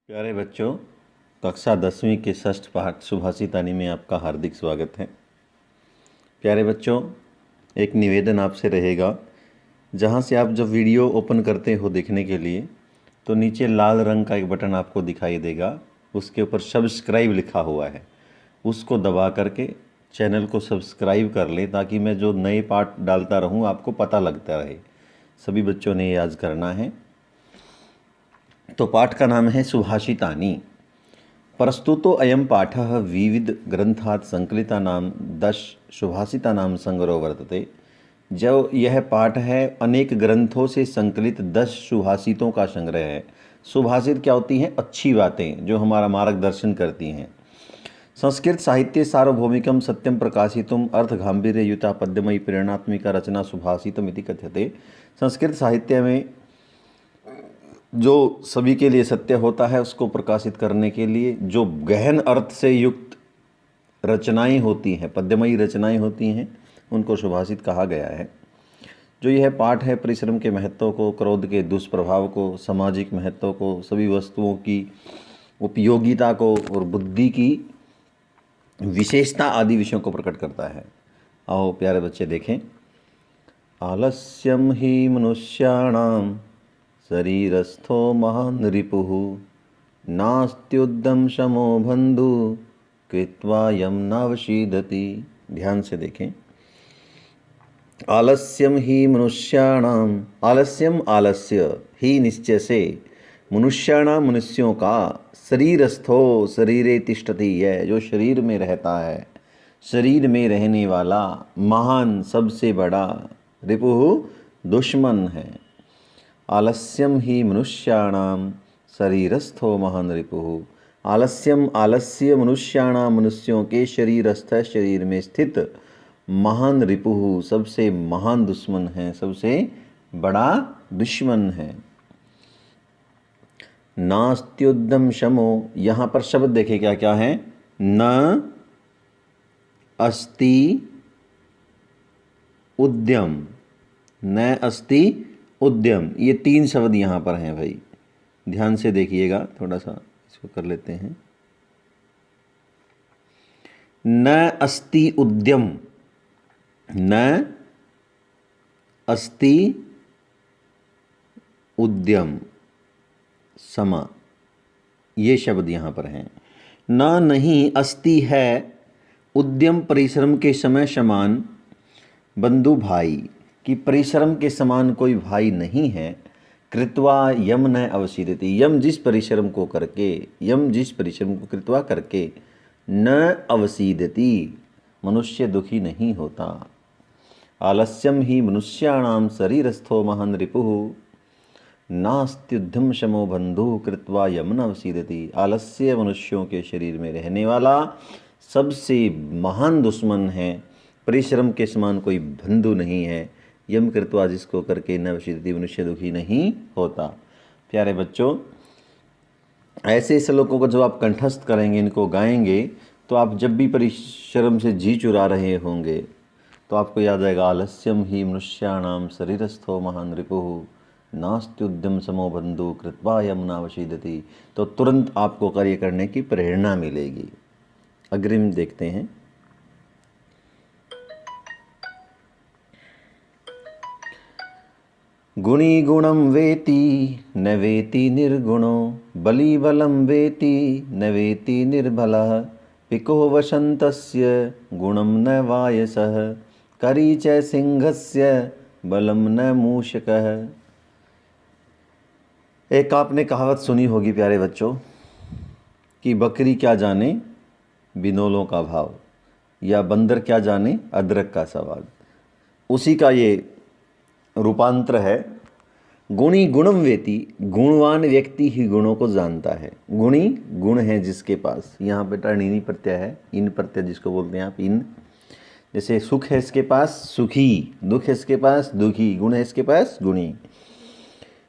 प्यारे बच्चों, कक्षा 10वीं के षष्ठ पाठ सुभाषितानी में आपका हार्दिक स्वागत है। प्यारे बच्चों, एक निवेदन आपसे रहेगा, जहाँ से आप जब वीडियो ओपन करते हो देखने के लिए तो नीचे लाल रंग का एक बटन आपको दिखाई देगा, उसके ऊपर सब्सक्राइब लिखा हुआ है। उसको दबा करके चैनल को सब्सक्राइब कर लें ताकि मैं जो नए पाठ डालता रहूँ आपको पता लगता रहे। सभी बच्चों ने याद करना है। तो पाठ का नाम है सुभाषितानी। प्रस्तुतो अयं पाठः विविध ग्रंथात् संकलितानां 10 सुभाषितानां संग्रहो वर्तते। जो यह पाठ है अनेक ग्रंथों से संकलित 10 सुभाषितों का संग्रह है। सुभाषित क्या होती हैं? अच्छी बातें जो हमारा मार्गदर्शन करती हैं। संस्कृत साहित्य सार्वभौमिकम सत्यम प्रकाशितुम अर्थ गांभीर्ययुता पद्यमयी प्रेरणात्मिका रचना सुभाषितम इति कथ्यते। संस्कृत साहित्य में जो सभी के लिए सत्य होता है उसको प्रकाशित करने के लिए जो गहन अर्थ से युक्त रचनाएं होती हैं, पद्यमयी रचनाएं होती हैं, उनको सुभाषित कहा गया है। जो यह पाठ है परिश्रम के महत्व को, क्रोध के दुष्प्रभाव को, सामाजिक महत्व को, सभी वस्तुओं की उपयोगिता को और बुद्धि की विशेषता आदि विषयों को प्रकट करता है। आओ प्यारे बच्चे देखें। आलस्यम ही मनुष्याणाम शरीरस्थो महान रिपुः नास्त्युद्यम शमो बंधु कृत्वा यम नावशीदति। ध्यान से देखें। आलस्यम ही मनुष्याणाम, आलस्यम आलस्य ही निश्चय से, मनुष्याणाम मनुष्यों का, शरीरस्थो शरीरे तिष्ठति है जो शरीर में रहता है, शरीर में रहने वाला, महान सबसे बड़ा, रिपुः दुश्मन है। आलस्यम ही मनुष्याणाम शरीरस्थो महान रिपुः। आलस्यम आलस्य मनुष्याणाम मनुष्यों के शरीरस्थ शरीर में स्थित, महान रिपुः सबसे महान दुश्मन है, सबसे बड़ा दुश्मन है। नास्त्युद्यम शमो, यहाँ पर शब्द देखे क्या क्या है। न अस्ति उद्यम, न अस्ति उद्यम, ये 3 शब्द यहाँ पर हैं भाई, ध्यान से देखिएगा। थोड़ा सा इसको कर लेते हैं। न अस्ति उद्यम, न अस्ति उद्यम समा, ये शब्द यहाँ पर हैं। न नहीं, अस्ति है, उद्यम परिश्रम के समय समान, बंधु भाई कि परिश्रम के समान कोई भाई नहीं है। कृत्वा यम न अवसीदति, यम जिस परिश्रम को करके, यम जिस परिश्रम को कृत्वा करके, न अवसीदति मनुष्य दुखी नहीं होता। आलस्यम ही मनुष्याणाम शरीरस्थो महान रिपुः नास्त्युद्यम शमो बंधु कृत्वा यम न अवसीदति। आलस्य मनुष्यों के शरीर में रहने वाला सबसे महान दुश्मन है, परिश्रम के समान कोई बंधु नहीं है। यम कृत्वा जिसको करके न वशीदति, मनुष्य दुखी नहीं होता। प्यारे बच्चों, ऐसे श्लोकों को जब आप कंठस्थ करेंगे, इनको गाएंगे, तो आप जब भी परिश्रम से जी चुरा रहे होंगे तो आपको याद आएगा आलस्यम ही मनुष्याणाम शरीरस्थो महान रिपुः नास्त्युद्यम समो बंधु कृत्वा यम न वशीदति। तो तुरंत आपको कार्य करने की प्रेरणा मिलेगी। अग्रिम देखते हैं। गुणी गुणम वेति न वेति निर्गुणो, बली बलम वेति न वेति निर्बलः, पिको वसंतस्य गुणम न वायसः, करी च सिंहस्य बलम न मूषकः। एक आपने कहावत सुनी होगी प्यारे बच्चों कि बकरी क्या जाने बिनोलों का भाव, या बंदर क्या जाने अदरक का स्वाद। उसी का ये रूपांतर है। गुणी गुणम वेति, गुणवान व्यक्ति ही गुणों को जानता है। गुणी गुण है जिसके पास, यहाँ पे टर्निनी प्रत्यय है, इन प्रत्यय जिसको बोलते हैं आप, इन। जैसे सुख है इसके पास सुखी, दुख है इसके पास दुखी, गुण है इसके पास गुणी।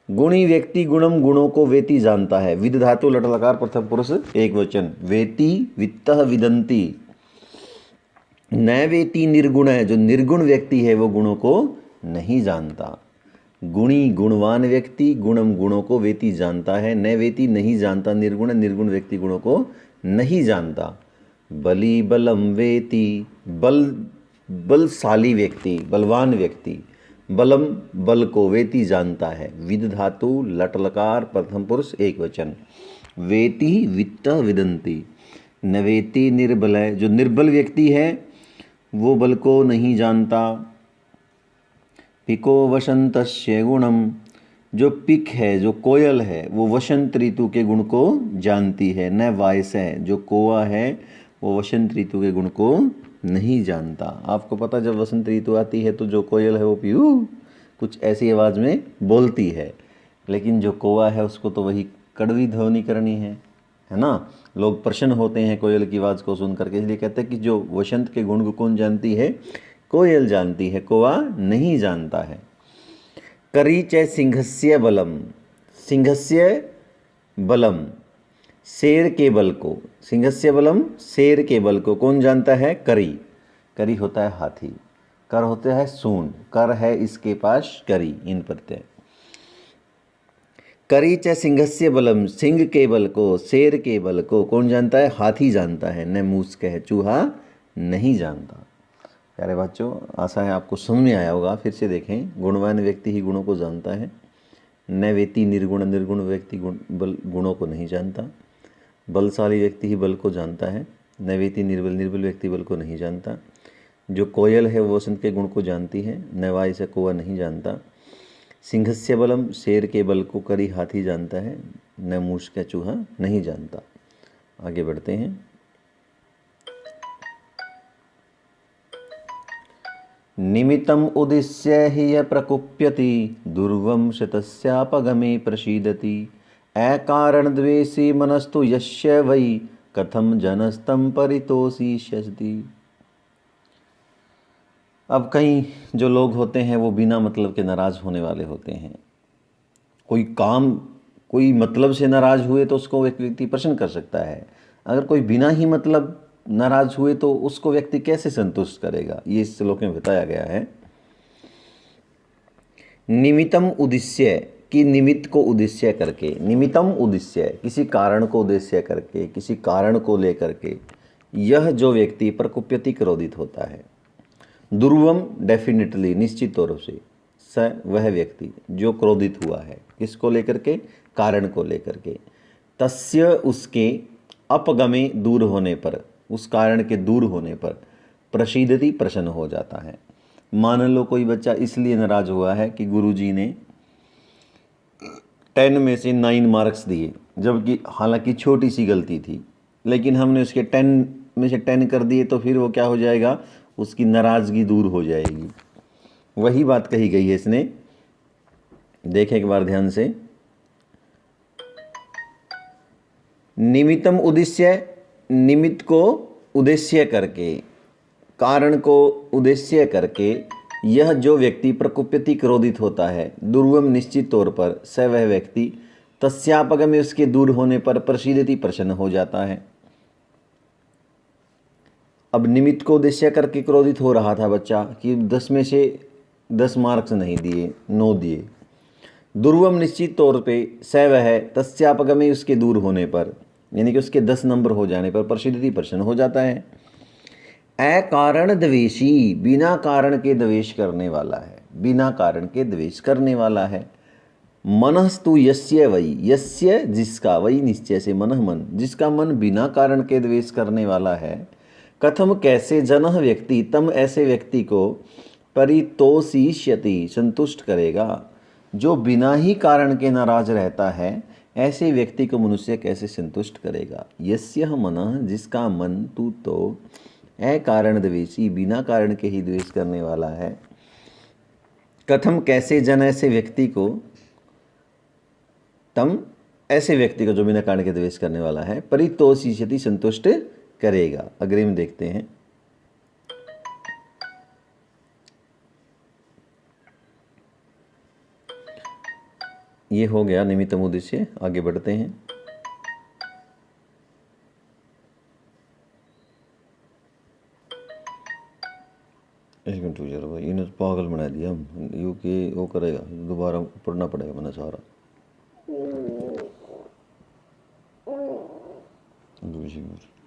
गुणी व्यक्ति गुणम गुणों को वेति जानता है। विद धातु लट लकार प्रथम पुरुष एक वचन, वेति वित्तः विदन्ति। न वेति निर्गुण है, जो निर्गुण व्यक्ति है वो गुणों को नहीं जानता। गुणी गुणवान व्यक्ति गुणम गुणों को वेति जानता है, न वेति नहीं जानता निर्गुण, निर्गुण व्यक्ति गुणों को नहीं जानता। बली बलम वेति, बल बलशाली व्यक्ति बलवान व्यक्ति, बलम बल को वेति जानता है। विद धातु लट लकार प्रथम पुरुष एक वचन, वेति वित्त विदंती, नवेति निर्बल है, जो निर्बल व्यक्ति है वो बल को नहीं जानता। पिको वसंतस्य गुणम, जो पिक है जो कोयल है वो वसंत ऋतु के गुण को जानती है। न वायस है, जो कोआ है वो वसंत ऋतु के गुण को नहीं जानता। आपको पता जब वसंत ऋतु आती है तो जो कोयल है वो पीऊ कुछ ऐसी आवाज़ में बोलती है, लेकिन जो कौवा है उसको तो वही कड़वी ध्वनि करनी है ना। लोग प्रसन्न होते हैं कोयल की आवाज़ को सुन करके, इसलिए कहते हैं कि जो वसंत के गुण को कौन जानती है, कोयल जानती है, कौवा नहीं जानता है। करी च सिंहस्य बलम, सिंहस्य बलम, शेर के बल को, सिंहस्य बलम शेर के बल को कौन जानता है, करी। करी होता है हाथी, कर होता है सूंड, कर है इसके पास करी इन प्रत्यय। करी च सिंहस्य बलम, सिंह के बल को शेर के बल को कौन जानता है, हाथी जानता है। न मूस है, चूहा नहीं जानता। प्यारे बच्चों, आशा है आपको समझ में आया होगा। फिर से देखें, गुणवान व्यक्ति ही गुणों को जानता है। न वेति निर्गुण, निर्गुण व्यक्ति गुणों को नहीं जानता। बलशाली व्यक्ति ही बल को जानता है। न वेति निर्बल, निर्बल व्यक्ति बल को नहीं जानता। जो कोयल है वो वसंत के गुण को जानती है। न वाय से कौवा नहीं जानता। सिंहस्य बलम, शेर के बल को करी हाथी जानता है। न मूस का चूहा नहीं जानता। आगे बढ़ते हैं। निमित्तम उद्दिश्य हि प्रकुप्यति, दुर्वं शतस्यापगमे प्रसीदति। अकारण द्वेषी मनस्तु यस्य वै, कथम जनस्तम परितोषिष्यति। अब कई जो लोग होते हैं वो बिना मतलब के नाराज़ होने वाले होते हैं। कोई काम, कोई मतलब से नाराज़ हुए तो उसको एक व्यक्ति प्रश्न कर सकता है। अगर कोई बिना ही मतलब नाराज हुए तो उसको व्यक्ति कैसे संतुष्ट करेगा, ये इस श्लोक में बताया गया है। निमित्तम उद्देश्य, कि निमित्त को उद्देश्य करके, निमित्तम उद्देश्य किसी कारण को उद्देश्य करके, किसी कारण को लेकर के, यह जो व्यक्ति प्रकुप्यति क्रोधित होता है। दुर्वम डेफिनेटली निश्चित तौर से, स वह व्यक्ति जो क्रोधित हुआ है, किसको लेकर के, कारण को लेकर के। तस्य उसके, अपगमे दूर होने पर, उस कारण के दूर होने पर, प्रसीदति प्रसन्न हो जाता है। मान लो कोई बच्चा इसलिए नाराज हुआ है कि गुरुजी ने 10 में से 9 मार्क्स दिए, जबकि हालांकि छोटी सी गलती थी, लेकिन हमने उसके 10 में से 10 कर दिए, तो फिर वो क्या हो जाएगा, उसकी नाराज़गी दूर हो जाएगी। वही बात कही गई है इसने, देखें एक बार ध्यान से। निमित्तम उद्देश्य, निमित्त को उद्देश्य करके, कारण को उद्देश्य करके, यह जो व्यक्ति प्रकुप्यति क्रोधित होता है, दुर्वम निश्चित तौर पर, स वह व्यक्ति, तस्यापगम में उसके दूर होने पर, प्रसीदति प्रसन्न हो जाता है। अब निमित्त को उद्देश्य करके क्रोधित हो रहा था बच्चा कि 10 में से 10 मार्क्स नहीं दिए, 9 दिए। दुर्वम निश्चित तौर पे, स वह, तस्यापगम में उसके दूर होने पर, यानी कि उसके 10 नंबर हो जाने पर प्रसिद्धि प्रसन्न हो जाता है। अकारण द्वेषी, बिना कारण के द्वेष करने वाला है, बिना कारण के द्वेष करने वाला है। मनस्तु यस्य वै, यस्य जिसका, वै निश्चय से, मनः मन, जिसका मन बिना कारण के द्वेष करने वाला है। कथम कैसे, जनः व्यक्ति, तम ऐसे व्यक्ति को, परितोषिष्यति संतुष्ट करेगा। जो बिना ही कारण के नाराज रहता है, ऐसे व्यक्ति को मनुष्य कैसे संतुष्ट करेगा। यस्य मनः, जिसका मन, तू तो अकारण द्वेषी, बिना कारण के ही द्वेष करने वाला है। कथम कैसे, जन ऐसे व्यक्ति को, तम ऐसे व्यक्ति को जो बिना कारण के द्वेष करने वाला है, परितोषिष्यति संतुष्ट करेगा। अग्रिम देखते हैं। ये हो गया निमित्तम उद्देश्य। आगे बढ़ते हैं। एक मिनट रुक जाओ भाई, पागल बना दिया यू कि वो करेगा, दोबारा पढ़ना पड़ेगा मैंने सारा। दूसरी बार